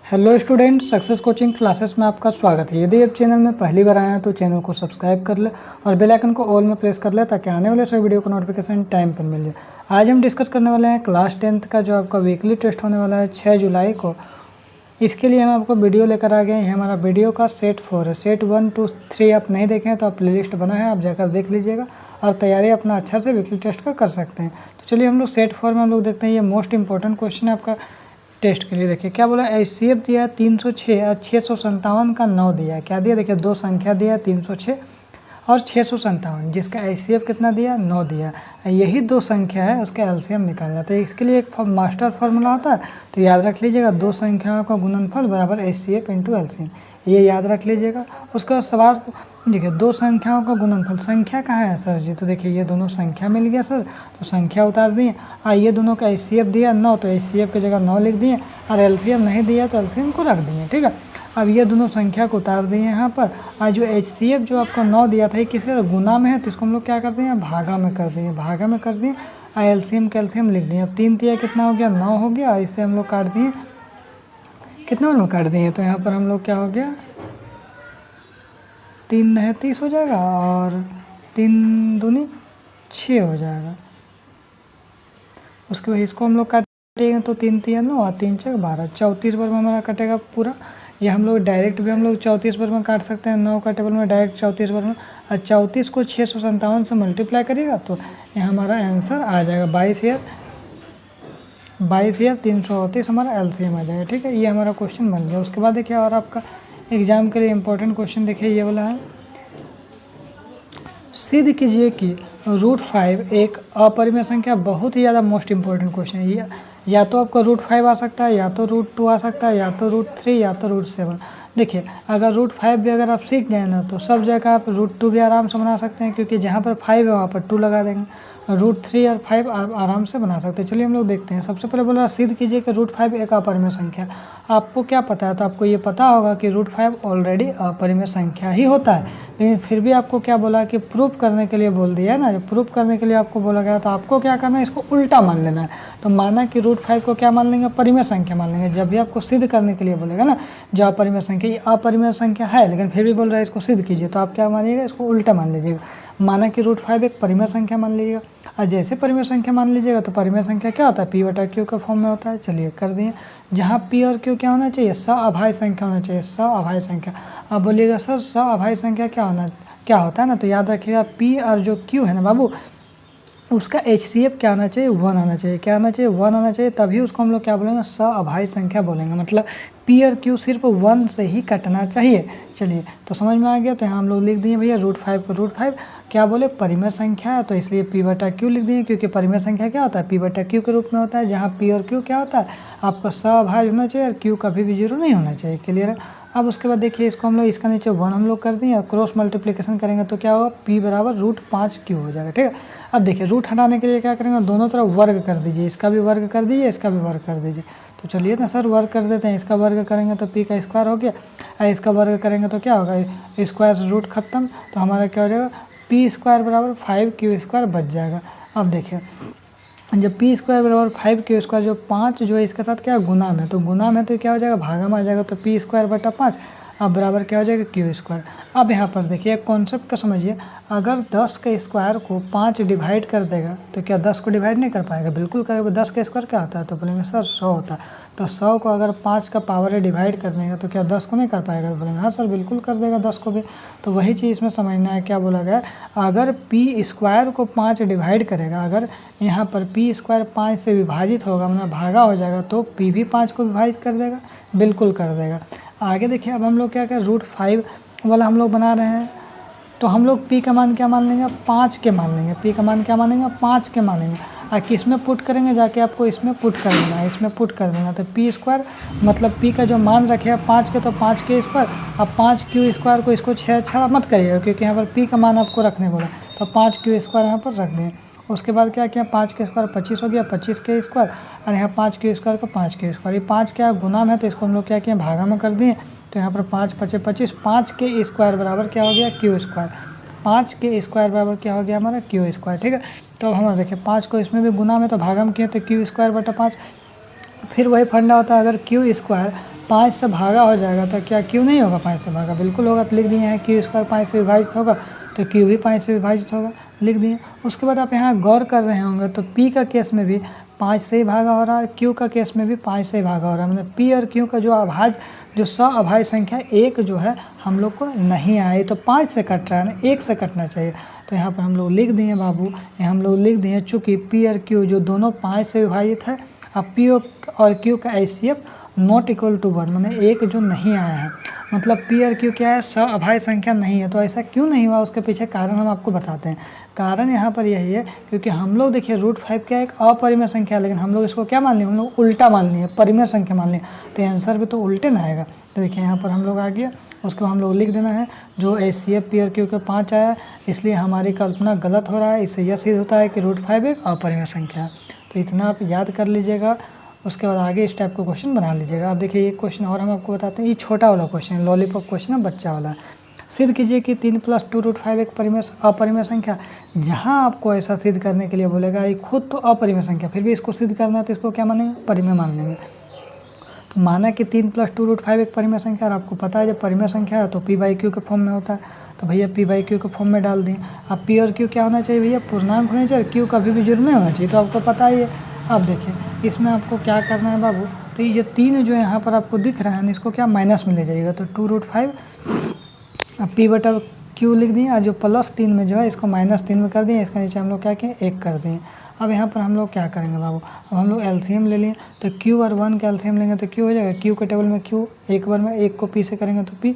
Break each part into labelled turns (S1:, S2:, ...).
S1: Hello student, success coaching classes में आपका स्वागत है। यदि आप चैनल में पहली बार आए हैं तो चैनल को सब्सक्राइब कर ले और बेल आइकन को ऑल में प्रेस कर ले ताकि आने वाले सभी वीडियो को नोटिफिकेशन टाइम पर मिल जाए। आज हम डिस्कस करने वाले हैं क्लास 10th का जो आपका वीकली टेस्ट होने वाला है 6 जुलाई को। इसके लिए हम आपको वीडियो लेकर आ गए हैं। हमारा वीडियो का सेट 4 है। सेट 1, 2, 3 आप नहीं देखें तो आप प्लेलिस्ट बना है, आप जाकर देख लीजिएगा और तैयारी अपना अच्छा से वीकली टेस्ट का कर सकते हैं। तो चलिए हम लोग सेट 4 में हम लोग देखते हैं। ये मोस्ट इंपॉर्टेंट क्वेश्चन है आपका टेस्ट के लिए। देखिए क्या बोला, HCF दिया है 306 और 657 का 9 दिया है। क्या दिया, देखिए दो संख्या दिया है 306 और 657, जिसका HCF कितना दिया, 9 दिया। यही दो संख्या है, उसका LCM निकालना। तो इसके लिए एक मास्टर फार्मूला होता है, तो याद रख लीजिएगा, दो संख्याओं का गुणनफल बराबर HCF इंटू LCM, ये याद रख लीजिएगा। उसका सवाल देखिए, दो संख्याओं का गुणनफल, संख्या कहाँ है सर जी, तो देखिए ये दोनों संख्या मिल गया सर, तो संख्या उतार दिए। ये दोनों का HCF दिया 9, तो HCF की जगह 9 लिख दिए, और LCM नहीं दिया तो LCM को रख दिए। ठीक है, अब ये दोनों संख्या को उतार दिए यहाँ पर। और जो HCF जो आपको 9 दिया था, ये किसके गुना में है, तो इसको हम लोग क्या करते हैं, भागा में कर दिए, भागा में कर दिए। LCM कैल्शियम लिख दिए। अब 3 तिया कितना हो गया, 9 हो गया। इससे हम लोग काट दिए, कितना में काट दिए, तो यहाँ पर हम लोग क्या हो गया, 3 नहीं 30 हो जाएगा, और 3 दूनी 6 हो जाएगा। उसके बाद इसको हम लोग काटेंगे तो 3 तिया 9 और 3 छः 12, 34 बार में हमारा कटेगा पूरा। ये हम लोग डायरेक्ट भी हम लोग 34 बार में काट सकते हैं, 9 का टेबल में डायरेक्ट 34 बार में। और 34 को 657 से मल्टीप्लाई करिएगा तो ये हमारा आंसर आ जाएगा 22,338 हमारा LCM आ जाएगा। ठीक है, ये हमारा क्वेश्चन बन गया। उसके बाद देखिए, और आपका एग्जाम के लिए इंपॉर्टेंट क्वेश्चन देखिए, ये वाला है। सिद्ध कीजिए कि √5 एक अपरिमेय संख्या। बहुत ही ज़्यादा मोस्ट इंपॉर्टेंट क्वेश्चन है ये। या तो आपका √5 आ सकता है, या तो √2 आ सकता है, या तो √3, या तो √7। देखिए, अगर √5 भी अगर आप सीख गए ना, तो सब जगह आप √2 भी आराम से बना सकते हैं, क्योंकि जहाँ पर 5 है वहाँ पर 2 लगा देंगे। √3 और 5 आराम से बना सकते हैं। चलिए हम लोग देखते हैं। सबसे पहले बोला सिद्ध कीजिए कि √5 एक अपरिमेय संख्या। आपको क्या पता है, तो आपको ये पता होगा कि √5 ऑलरेडी अपरिमेय संख्या ही होता है, लेकिन फिर भी आपको क्या बोला कि प्रूफ करने के लिए बोल दिया है ना। जब प्रूफ करने के लिए आपको बोला गया, तो आपको क्या करना है, इसको उल्टा मान लेना है। तो माना कि √5 को क्या मान लेंगे, परिमेय संख्या मान लेंगे। जब भी आपको सिद्ध करने के लिए बोलेगा ना, जो अपरिमेय संख्या, ये अपरिमेय संख्या है लेकिन फिर भी बोल रहा है इसको सिद्ध कीजिए, तो आप क्या मानिएगा, इसको उल्टा मान लीजिएगा। माना कि √5 एक परिमेय संख्या मान लीजिएगा, और जैसे परिमेय संख्या मान लीजिएगा तो परिमेय संख्या क्या होता है, P/Q का फॉर्म में होता है। चलिए कर दिए। जहाँ P और Q क्या होना चाहिए, सअभाज्य संख्या होना चाहिए, सअभाज्य संख्या। अब बोलिएगा सर सअभाज्य संख्या क्या होता है ना, तो याद रखिएगा P और जो Q है ना बाबू, उसका HCF क्या आना चाहिए, 1 आना चाहिए। क्या आना चाहिए, 1 आना चाहिए, तभी उसको हम लोग क्या बोलेंगे, सअभाज्य संख्या बोलेंगे। मतलब P और Q सिर्फ 1 से ही कटना चाहिए। चलिए, तो समझ में आ गया। तो यहाँ हम लोग लिख दिए भैया √5 को, √5 क्या बोले, परिमेय संख्या है, तो इसलिए P/Q लिख दिए, क्योंकि परिमेय संख्या क्या होता है, P/Q के रूप में होता है। जहाँ P और Q क्या होता है, आपका सअभाज्य होना चाहिए, और Q कभी भी 0 नहीं होना चाहिए। क्लियर है। अब उसके बाद देखिए, इसको हम लोग इसका नीचे 1 हम लोग कर दिए, और क्रॉस मल्टीप्लिकेशन करेंगे तो क्या होगा, P बराबर √5Q हो जाएगा। ठीक है, अब देखिए रूट हटाने के लिए क्या करेंगे, दोनों तरफ वर्ग कर दीजिए, इसका भी वर्ग कर दीजिए, इसका भी वर्ग कर दीजिए। तो चलिए ना सर वर्ग कर देते हैं। इसका वर्ग करेंगे तो P का स्क्वायर हो गया, और इसका वर्ग करेंगे तो क्या होगा, स्क्वायर रूट खत्म, तो हमारा क्या हो जाएगा, P² बराबर 5Q² बच जाएगा। अब देखिए, जब P² बराबर 5Q², जो 5 जो है इसके साथ क्या गुना में, तो गुना में तो क्या हो जाएगा, भागा में आ जाएगा, तो P²/5। अब बराबर क्या हो जाएगा, Q²। अब यहाँ पर देखिए एक कॉन्सेप्ट का समझिए, अगर 10 के स्क्वायर को 5 डिवाइड कर देगा तो क्या 10 को डिवाइड नहीं कर पाएगा, बिल्कुल करेगा। 10 का स्क्वायर क्या होता है, तो बोलेंगे सर 100 होता है। तो 100 को अगर 5 का पावर डिवाइड कर देगा तो क्या 10 को नहीं कर पाएगा, बोलेंगे हाँ सर बिल्कुल कर देगा 10 को भी। तो वही चीज़ इसमें समझना है, क्या बोला गया, अगर P² को 5 डिवाइड करेगा, अगर यहाँ पर P² 5 से विभाजित होगा, मतलब भागा हो जाएगा, तो P भी 5 को विभाजित कर देगा, बिल्कुल कर देगा। आगे देखिए, अब हम लोग क्या करें, √5 वाला हम लोग बना रहे हैं, तो हम लोग P का मान क्या मान लेंगे, 5 के मान लेंगे। P का मान क्या मानेंगे, 5 के मानेंगे। और किस में पुट करेंगे, जाके आपको इसमें पुट कर देना है, इसमें पुट कर देना। तो P² मतलब P का जो मान रखेगा 5 के, तो 5K²। अब 5Q² को इसको 6 मत करिएगा, क्योंकि यहाँ पर P का मान आपको रखने बोला, तो 5Q² यहाँ पर रख दें। उसके बाद क्या किया, 5K² 25 हो गया, 25K², और यहाँ 5Q² को 5K², ये 5 क्या गुना में है, तो इसको हम लोग क्या किए, भागा में कर दिए। तो यहाँ पर 5 × 5 = 25, 5K² बराबर क्या हो गया, Q²। 5K² बराबर क्या हो गया, हमारा Q²। ठीक है, तो हमारा देखिए 5 को इसमें भी गुना में तो भागा में किए, तो Q²/5। फिर वही फंडा होता है, अगर Q² 5 से भागा हो जाएगा तो क्या क्यू नहीं होगा 5 से भागा? बिल्कुल होगा। तो लिख दिए हैं क्यू स्क्वायर 5 से विभाजित होगा तो क्यू भी 5 से विभाजित होगा, लिख दिए। उसके बाद आप यहाँ गौर कर रहे होंगे तो पी का केस में भी 5 से ही भागा हो रहा है, क्यू का केस में भी 5 से ही भागा हो रहा है। मतलब पी और क्यू का जो अभाज्य संख्या एक जो है हम लोग को नहीं आई, तो 5 से कट रहा है ना, 1 से कटना चाहिए। तो यहाँ पर हम लोग लिख दिए बाबू, हम लोग लिख दिए चूँकि पी और क्यू जो दोनों 5 से विभाजित है, अब पी और क्यू का HCF नॉट इक्वल टू 1, मैंने एक जो नहीं आया है, मतलब पी और क्यू क्या है, अभाज्य संख्या नहीं है। तो ऐसा क्यों नहीं हुआ, उसके पीछे कारण हम आपको बताते हैं। कारण यहाँ पर यही है क्योंकि हम लोग देखिए √5 क्या एक अपरिमेय संख्या है, लेकिन हम लोग इसको क्या मान लिए, हम लोग उल्टा मान लिए, परिमेय संख्या मान लिए, तो आंसर भी तो उल्टे ना आएगा। तो देखिए यहाँ पर हम लोग आ गया, उसको हम लोग लिख देना है जो HCF पी और क्यू के 5 आया, इसलिए हमारी कल्पना गलत हो रहा है। इससे यह सिद्ध होता है कि √5 एक अपरिमेय संख्या है। तो इतना आप याद कर लीजिएगा, उसके बाद आगे इस टाइप का क्वेश्चन बना लीजिएगा। अब देखिए एक क्वेश्चन और हम आपको बताते हैं, ये छोटा वाला क्वेश्चन है, लॉलीपॉप क्वेश्चन है, बच्चा वाला है। सिद्ध कीजिए कि 3 + 2 √5 एक अपरिमेय संख्या। जहाँ आपको ऐसा सिद्ध करने के लिए बोलेगा, ये खुद तो अपरिमेय संख्या, फिर भी इसको सिद्ध करना है तो इसको क्या मानेंगे, परिमेय मान लेंगे। तो माना कि 3 + 2 √5 एक परिमेय संख्या, और आपको पता है जब परिमेय संख्या है तो p/q के फॉर्म में होता है, तो भैया p/q के फॉर्म में डाल दिए। अब p और q क्या होना चाहिए भैया, पूर्णांक होना चाहिए, q कभी भी जुड़ नहीं होना चाहिए, तो आपको पता ही है। अब देखिए इसमें आपको क्या करना है बाबू, तो ये 3 जो यहाँ पर आपको दिख रहा है ना, इसको क्या माइनस में ले जाइएगा, तो 2 √5 अब p/q लिख दिए, और जो +3 में जो है इसको -3 में कर दिए, इसका नीचे हम लोग क्या किए, 1 कर दिए। अब यहाँ पर हम लोग क्या करेंगे बाबू, अब हम लोग एलसीएम ले लिए, तो q और 1 का एलसीएम लेंगे तो q हो जाएगा, q के टेबल में q, एक बार में 1 को p से करेंगे तो p,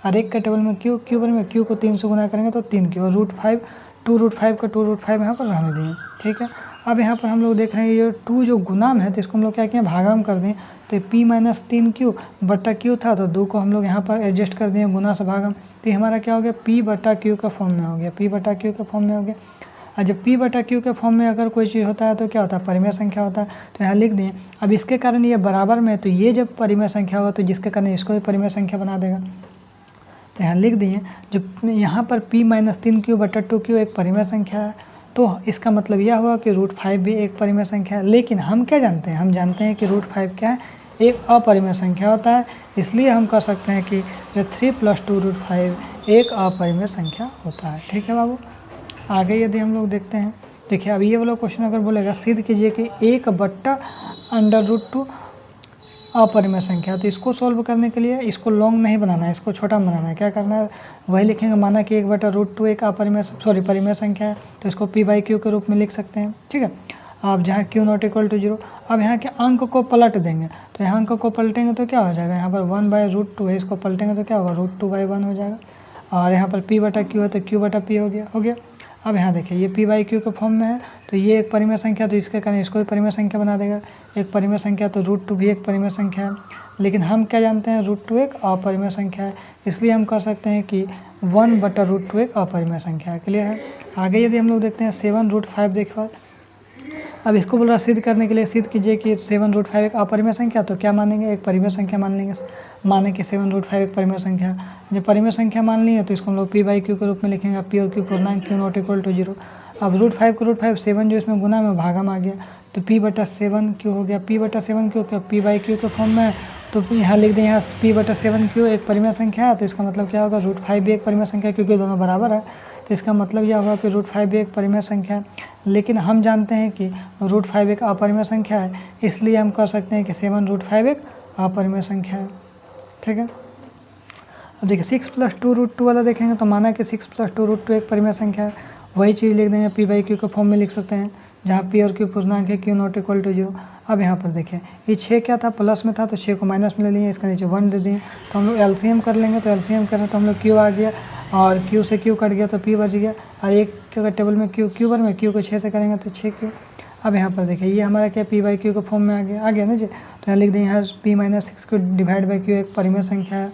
S1: और 1 के टेबल में q, q बार में q को 3 से गुना करेंगे तो 3q, और √5 2 √5 का 2 √5 यहाँ पर रहने दिए, ठीक है। अब यहाँ पर हम लोग देख रहे हैं ये 2 जो गुणाम है तो इसको हम लोग क्या किए, भागाम कर दें, तो p - 3q बटा q था, तो 2 को हम लोग यहाँ पर एडजस्ट कर दिए गुना से भागम, तो हमारा क्या हो गया, p/q का फॉर्म में हो गया, p/q के फॉर्म में हो गया। और जब p/q के फॉर्म में अगर कोई चीज़ होता है तो क्या होता है, परिमेय संख्या होता है, तो यहाँ लिख दिए। अब इसके कारण ये बराबर में, तो ये जब परिमेय संख्या होगा तो जिसके कारण इसको भी परिमेय संख्या बना देगा, तो यहाँ लिख दिए। जब यहाँ पर p - 3q बटा 2q एक परिमेय संख्या है, तो इसका मतलब यह हुआ कि √5 भी एक परिमेय संख्या है। लेकिन हम क्या जानते हैं, हम जानते हैं कि √5 क्या है, एक अपरिमेय संख्या होता है, इसलिए हम कह सकते हैं कि 3 + 2 √5 एक अपरिमेय संख्या होता है, ठीक है बाबू। आगे यदि हम लोग देखते हैं, देखिए अब ये वाला क्वेश्चन अगर बोलेगा सिद्ध कीजिए कि 1/√2 अपरिमेय संख्या, तो इसको सॉल्व करने के लिए इसको लॉन्ग नहीं बनाना है, इसको छोटा बनाना है। क्या करना है, वही लिखेंगे, माना कि 1/√2 एक परिमेय संख्या है, तो इसको p/q के रूप में लिख सकते हैं, ठीक है। अब जहाँ q ≠ = 0, अब यहाँ के अंक को पलट देंगे, तो यहाँ अंक को पलटेंगे तो क्या हो जाएगा, यहाँ पर 1/√2 है, इसको पलटेंगे तो क्या होगा, √2/1 हो जाएगा, और यहाँ पर p/q है तो q/p हो गया। अब यहाँ देखिए ये p/q के फॉर्म में है, तो ये एक परिमेय संख्या, तो इसके कारण इसको भी परिमेय संख्या बना देगा, एक परिमेय संख्या, तो √2 भी एक परिमेय संख्या है। लेकिन हम क्या जानते हैं, √2 एक अपरिमेय संख्या है, इसलिए हम कह सकते हैं कि 1/√2 एक अपरिमेय संख्या है। क्लियर है। आगे यदि हम लोग देखते हैं 7 √5 देखो, अब इसको बोल रहा सिद्ध करने के लिए सिद्ध कीजिए कि 7 √5 एक अपरिमेय संख्या, तो क्या मानेंगे, एक परिमेय संख्या मान लेंगे, माने कि 7 √5 एक परिमेय संख्या। जब परिमेय संख्या मान ली है तो इसको हम लोग p/q के रूप में लिखेंगे, p और q पूर्णांक q ≠ = 0। अब √5 को √5 7 जो इसमें गुना में भागा में आ गया, तो p/7 q हो गया, p/7 q क्या p/q के फॉर्म में, तो यहाँ लिख दें, यहाँ p/7 q एक परिमेय संख्या है, तो इसका मतलब क्या होगा, √5 भी एक परिमेय संख्या, क्योंकि दोनों बराबर है, तो इसका मतलब यह होगा कि √5 भी एक परिमेय संख्या है। लेकिन हम जानते हैं कि √5 एक अपरिमेय संख्या है, इसलिए हम कह सकते हैं कि 7 √5 एक अपरिमेय संख्या है, ठीक है। अब देखिए 6 + 2 √2 वाला देखेंगे, तो माना कि 6 + 2 √2 एक परिमेय संख्या है, वही चीज़ लिख देंगे, p/q के फॉर्म में लिख सकते हैं, जहाँ p और q पूर्णांक है, q ≠ = 0। अब यहाँ पर देखिए ये 6 क्या था, प्लस में था, तो 6 को माइनस में ले लिए, इसका नीचे 1 दे दिए, तो हम लोग एलसीएम कर लेंगे, तो एलसीएम करें तो हम लोग q आ गया, और q से q कट गया तो p बच गया, और एक टेबल में q बार में q को 6 से करेंगे तो 6q। अब यहाँ पर देखिए ये हमारा क्या p/q के फॉर्म में आ गया ना जी, तो यहाँ लिख दें, यहाँ p - 6 को / q एक परिमेय संख्या है।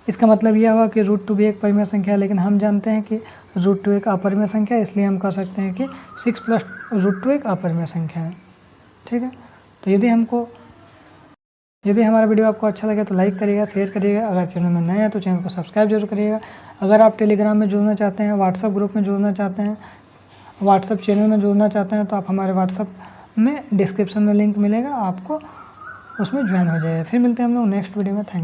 S1: इसका मतलब यह हुआ कि √2 भी एक परिमेय संख्या है, लेकिन हम जानते हैं कि √2 एक अपरिमेय संख्या है, इसलिए हम कह सकते हैं कि 6 + √2 एक अपरिमेय संख्या है, ठीक है। तो यदि हमारा वीडियो आपको अच्छा लगे तो लाइक करिएगा, शेयर करिएगा, अगर चैनल में नए हैं तो चैनल को सब्सक्राइब जरूर करिएगा। अगर आप टेलीग्राम में जुड़ना चाहते हैं, व्हाट्सअप ग्रुप में जुड़ना चाहते हैं, व्हाट्सअप चैनल में जुड़ना चाहते हैं, तो आप हमारे व्हाट्सअप में डिस्क्रिप्शन में लिंक मिलेगा, आपको उसमें ज्वाइन हो जाइए। फिर मिलते हैं हम लोग नेक्स्ट वीडियो में। थैंक